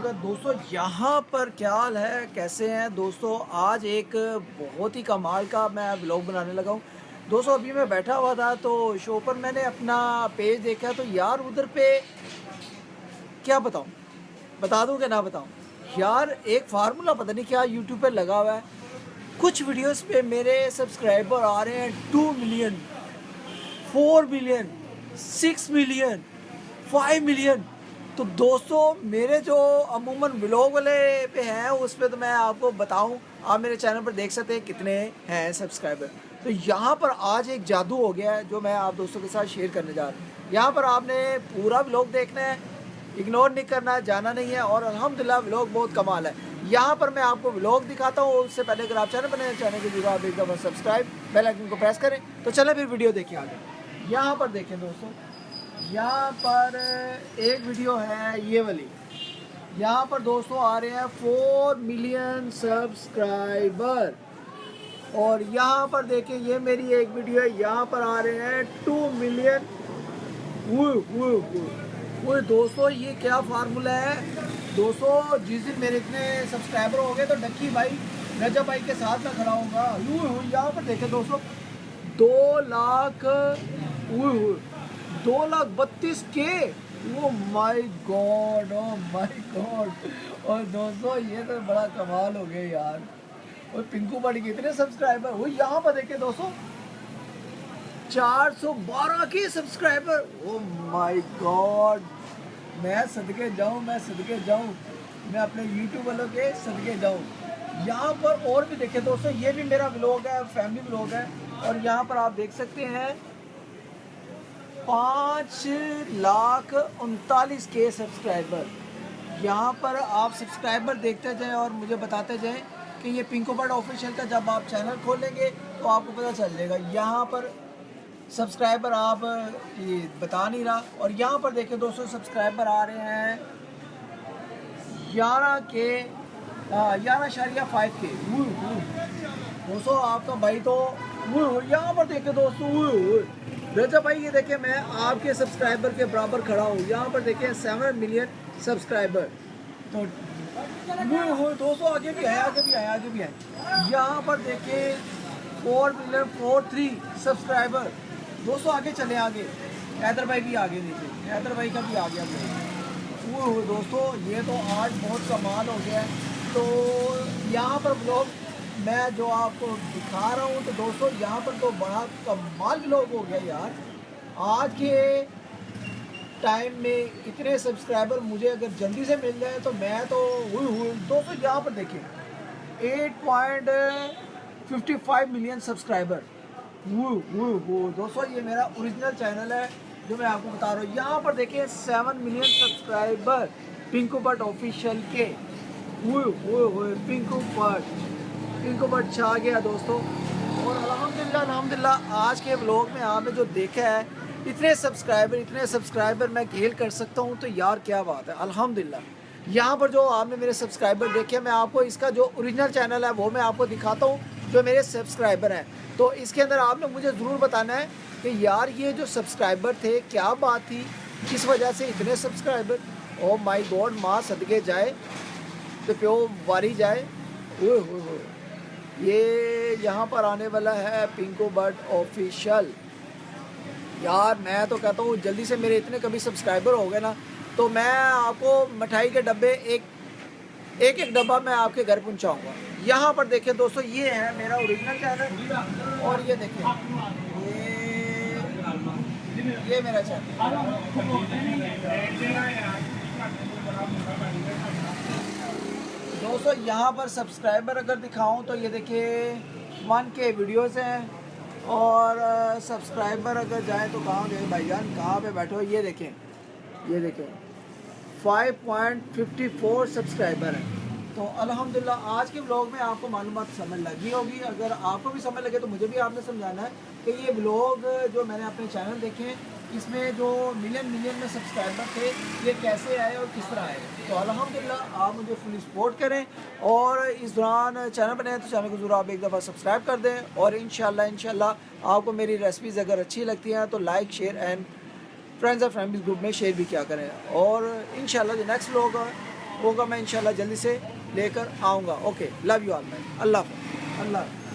Vlog है दोस्तों। यहाँ पर क्या हाल है, कैसे हैं दोस्तों। आज एक बहुत ही कमाल का मैं व्लॉग बनाने लगा हूँ दोस्तों। अभी मैं बैठा हुआ था तो शो पर मैंने अपना पेज देखा तो यार उधर पे क्या बताऊँ, बता दूँ कि ना बताऊँ यार। एक फार्मूला पता नहीं क्या यूट्यूब पे लगा हुआ है। कुछ वीडियोस पे मेरे सब्सक्राइबर आ रहे हैं 2 मिलियन, 4 मिलियन, 6 मिलियन, 5 मिलियन। तो दोस्तों मेरे जो अमूमन व्लॉग वाले पे हैं उस पे तो मैं आपको बताऊं, आप मेरे चैनल पर देख सकते हैं कितने हैं सब्सक्राइबर। तो यहाँ पर आज एक जादू हो गया है जो मैं आप दोस्तों के साथ शेयर करने जा रहा हूँ। यहाँ पर आपने पूरा व्लॉग देखना है, इग्नोर नहीं करना है, जाना नहीं है। और अल्हम्दुलिल्लाह व्लॉग बहुत कमाल है। यहाँ पर मैं आपको व्लॉग दिखाता हूँ। उससे पहले अगर आप चैनल बने चैनल के जरूर आप एक दफ़ा सब्सक्राइब बेल आइकन को प्रेस करें। तो चलें फिर वीडियो देखिए आगे। यहाँ पर देखें दोस्तों, यहाँ पर एक वीडियो है ये वाली। यहाँ पर दोस्तों आ रहे हैं 4 मिलियन सब्सक्राइबर। और यहाँ पर देखें ये मेरी एक वीडियो है, यहाँ पर आ रहे हैं 2 मिलियन। वो दोस्तों ये क्या फार्मूला है दोस्तों। जिस दिन मेरे इतने सब्सक्राइबर हो गए तो डक्की भाई, रजब भाई के साथ मैं खड़ा होऊंगा। यहाँ पर देखें दोस्तों 2 लाख 2,32,000 के। Oh my God, oh my God. और दोस्तों ये तो बड़ा कमाल हो गया यार। और पिंकू बड़ी कितने सब्सक्राइबर वो यहाँ पर देखे दोस्तों 412 के सब्सक्राइबर। ओ माय गॉड, मैं सदके जाऊँ, मैं सदके जाऊँ, मैं अपने यूट्यूब वालों के सदके जाऊँ। यहाँ पर और भी देखे दोस्तों, ये भी मेरा व्लॉग है, फैमिली व्लॉग है। और यहाँ पर आप देख सकते हैं 5,39,000 के सब्सक्राइबर। यहाँ पर आप सब्सक्राइबर देखते जाएं और मुझे बताते जाएं कि ये पिंको बर्ड ऑफिशियल का जब आप चैनल खोलेंगे तो आपको पता चल जाएगा। यहाँ पर सब्सक्राइबर आप ये बता नहीं रहा। और यहाँ पर देखें दोस्तों सब्सक्राइबर आ रहे हैं 11.5 के। दोस्तों आपका भाई तो यहाँ पर देखें दोस्तों रजब भाई, ये देखें मैं आपके सब्सक्राइबर के बराबर खड़ा हूँ। यहाँ पर देखें 7 मिलियन सब्सक्राइबर। तो दोस्तों आगे भी आए, आगे भी आए, आगे भी आए। यहाँ पर देखें 4 मिलियन 43 सब्सक्राइबर। दोस्तों आगे चले, आगे हैदर भाई भी आगे, देखिए हैदर भाई का भी आ गया। वो दोस्तों ये तो आज बहुत कमाल हो गया है। तो यहाँ पर ब्लॉग मैं जो आपको दिखा रहा हूँ तो दोस्तों यहाँ पर तो बड़ा कमाल व्लॉग हो गया यार। आज के टाइम में इतने सब्सक्राइबर मुझे अगर जल्दी से मिल जाए तो मैं तो दोस्तों यहाँ पर देखिए 8.55 मिलियन सब्सक्राइबर। दोस्तों ये मेरा ओरिजिनल चैनल है जो मैं आपको बता रहा हूँ। यहाँ पर देखिए 7 million subscriber Pinku but official के। पिंकू बट छा गया दोस्तों। और अल्हम्दुलिल्लाह आज के व्लॉग में आपने जो देखा है इतने सब्सक्राइबर मैं घेल कर सकता हूँ तो यार क्या बात है अल्हम्दुलिल्लाह। यहाँ पर जो आपने मेरे सब्सक्राइबर देखे, मैं आपको इसका जो ओरिजिनल चैनल है वो मैं आपको दिखाता हूँ जो मेरे सब्सक्राइबर हैं। तो इसके अंदर आपने मुझे ज़रूर बताना है कि यार ये जो सब्सक्राइबर थे क्या बात थी, किस वजह से इतने सब्सक्राइबर। ओ माय गॉड, माँ सदके जाए तो प्यो वारी जाए। ये यहाँ पर आने वाला है पिंको बट ऑफिशियल। यार मैं तो कहता हूँ जल्दी से मेरे इतने कभी सब्सक्राइबर हो गए ना तो मैं आपको मिठाई के डब्बे एक डब्बा मैं आपके घर पहुँचाऊँगा। यहाँ पर देखें दोस्तों ये है मेरा ओरिजिनल चैनल। और ये देखें ये मेरा चैनल। दोस्तों यहाँ पर सब्सक्राइबर अगर दिखाऊं तो ये देखिए 1K वीडियोस हैं। और सब्सक्राइबर अगर जाए तो कहाँ गए भाईजान, कहाँ पे बैठे हो। ये देखें 5.54 सब्सक्राइबर हैं। तो अल्हम्दुलिल्लाह आज के व्लॉग में आपको मालूमात समझ लगी होगी। अगर आपको भी समझ लगे तो मुझे भी आपने समझाना है कि ये व्लॉग जो मैंने अपने चैनल देखे इसमें जो मिलियन में सब्सक्राइबर थे ये कैसे आए और किस तरह आए। तो अल्हम्दुलिल्लाह आप मुझे फुल सपोर्ट करें। और इस दौरान चैनल बनाए तो चैनल को ज़रूर आप एक दफ़ा सब्सक्राइब कर दें। और इंशाल्लाह आपको मेरी रेसिपीज़ अगर अच्छी लगती हैं तो लाइक शेयर एंड फ्रेंड्स और फैमिली ग्रुप में शेयर भी किया करें। और इंशाल्लाह जो नेक्स्ट व्लॉग होगा मैं इंशाल्लाह जल्दी से लेकर आऊँगा। Okay, love you all man. अल्लाह हाफ़िज़। अल्लाह हाफ़िज़।